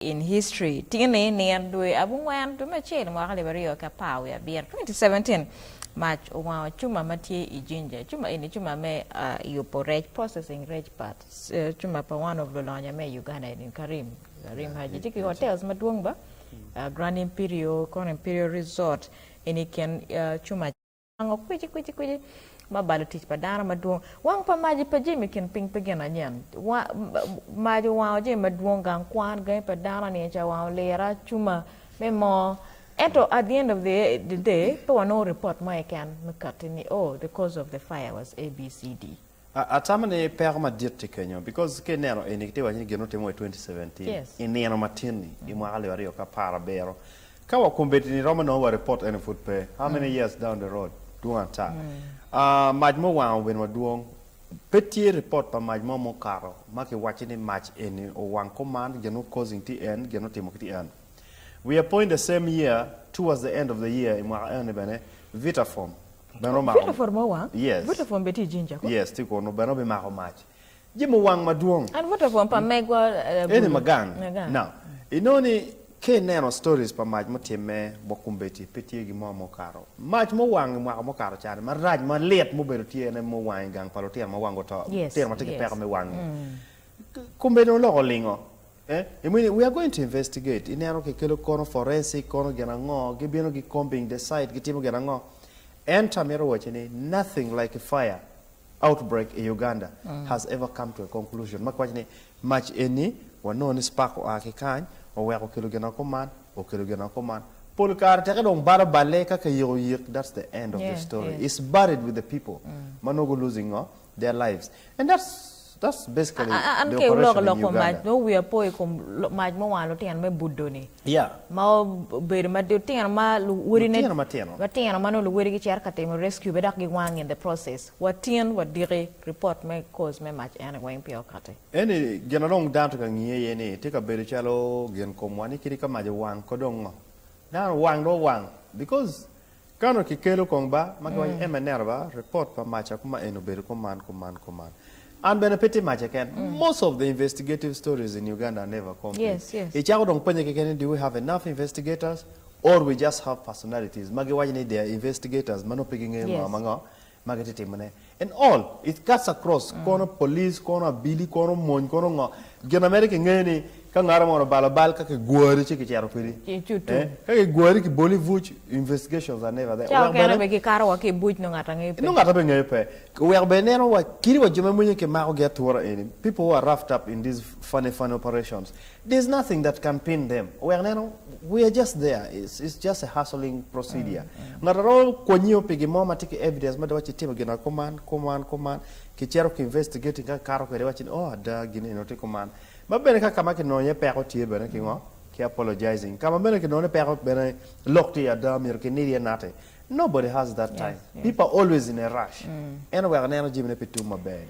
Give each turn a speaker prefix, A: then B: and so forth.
A: in history. Tiene near do abungwan to mache mo akalibario ka pawe beer 2017 March Owango Cuma i Jinja. Cuma ini cuma me yopo reg processing reg part. Cuma pa one of the lanya me Uganda in Karim haji tiki hotels maduong ba Grand Imperial, Grand Imperial Resort ini ken cuma ngo kwiji mabalo teach padana maduong wang pa maji pa jimi ken ping pegen anyan maji wa je maduong gang kwan ga padana ni cha wa lera cuma memo eto at the end of the day to no report my can makatini the cause of the fire was ABCD
B: atamane perma dirti kenyo because ke nero enikte wa ngeno temo 2017
A: yes.
B: Nero matini imwale wario ka para bero kawa kumbeti ni roma no report any food pay how many years down the road duanta majmo wa when waduong petit report pa majmo mo karo make watching match in Owango command geno causing TN geno temo TN we appoint the same year towards the end of the year imwa ene bene Vitaform
A: Vitaform wa
B: yes
A: Vitaform beti Jinja ko
B: yes tiko no beno be mako match jimo wang maduong
A: and Vitaform pa megwa
B: ene magang now inoni ke neno stories pa maj mo time bokumbeti peti gi mo karo maj mo wang mo karo chane ma raj ma let mo bedo tiene mo wang gang palo tiene mo wango to tiene ma tike per me wang kumbe no lo lingo we are going to investigate inero ke kelo kono forensic kono gena ngo gi bieno gi combing the site gi timo gena ngo enter mero wachene nothing like a fire outbreak in Uganda has ever come to a conclusion makwachene match any wanoni spark o akikan o we ko gena command o gena command pol kar te don bara balle ka yik that's the end of the story it's buried with the people manogo losing their lives and that's basically the operation in Uganda.
A: No, we are poi kom maj mo walo tian me budoni.
B: Yeah.
A: Ma ber ma de tian ma lu wuri ne. Tian ma no lu wuri ki cher kate mo rescue bedak gi wang in the process. What tian what dire report me cause me match and going pio kate.
B: Any generong down to ngiye yene take a ber chalo gen komwani kiri ka maj wang ko dong. Na wang do wang because kano ki kelo kongba magwa emenerva report pa match kuma eno ber command. And benefit match again. Most of the investigative stories in Uganda are never complete. Yes. Do we have enough investigators, or we just have personalities? They are investigators, and all it cuts across. Kono police, kono bili, kono mon, kono Gen American ngeni kangara mo balabal ka gwari chiki charo piri. Ka gwari ki Bollywood investigations are never there.
A: Chao kana be ki karo ke buj no ngata ngepe.
B: No ngata be ngepe. We are beneno wa kiri wa jema munye ke mako get wora eni. People who are roughed up in these funny operations. There's nothing that can pin them. We are just there. It's just a hustling procedure. Ngararo kwenyo pigi mama tiki evidence mada wachi tiba gina command. Ki charo ki investigating ka karo kere wachi da gina inote command. Mabene ka kama ki nonye peko tiye bene ki ngo ki apologizing. Kama bene ki nonye peko bene lokti ya da mir ki niri nate. Nobody has that time. People are always in a rush. Anyway, I never jimne pitu mabene.